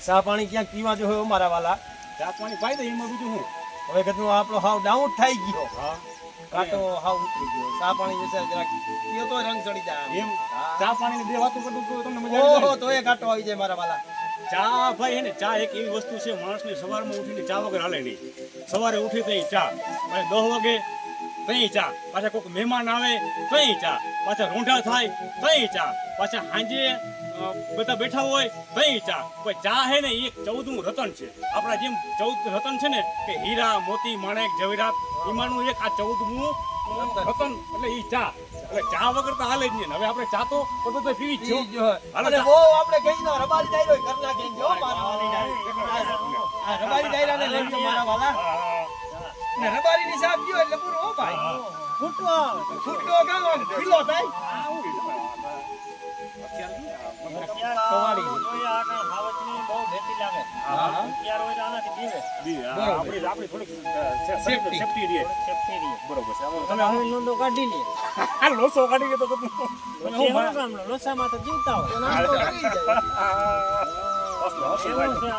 ચા પાણી ક્યાંક પીવા જો હોય મારા વાલા. ચા પાણી પાઈ દે એમાં બીજું હું. હવે ઘરનો આપણો હાવ ડાઉન થઈ ગયો. હા કાંટો હાવ ઉતરી ગયો. ચા પાણી વિશે જરાક પીઓ તો રંગ ચડી જાય. એમ ચા પાણી ની બે વાતો કરું તો તમને મજા આવી જાય. ઓહો તો એ કાંટો આવી જાય મારા વાલા. ચા ભાઈ હે ને ચા એક એવી વસ્તુ છે માણસને સવારમાં ઉઠીને ચા વગર હાલે નહીં. સવારે ઉઠી તઈ ચા, પછી 10 વાગે તઈ ચા, પાછા કોઈક મહેમાન આવે તઈ ચા, પાછા રોંઢા થાય તઈ ચા, પાછા સાંજે બધા બેઠા હોય તઈ ચા. કોઈ ચા હે ને એક 14મું રતન છે. આપણા જેમ 14 રતન છે ને કે હીરા મોતી માણેક જવેરાત, એમાંનું એક આ 14મું રતન એટલે ઈ ચા. એટલે ચા વગર તો હાલે જ નહીં. હવે આપણે ચા તો બધું પીવી જ છે. હાલો અને ચા. બહુ આપણે કહી દો રબારી ડાયરો કર નાખે જો મારા વાલા. આ રબારી ડાયરાને લઈ જો મારા વાલા. ને રબારી ની સાપ ગયો એટલે પૂરો હો ભાઈ. ફૂટો કામ ખીલો થાય. આપણી થોડીક સેફટી રહે. બરોબર છે. તમે કાઢી લે આ લોસો કાઢી ગયો તો લોસામાં તો જીવતા હોય નાસ્તો કરી જાય. હસલો, હસલો, ભાઈ.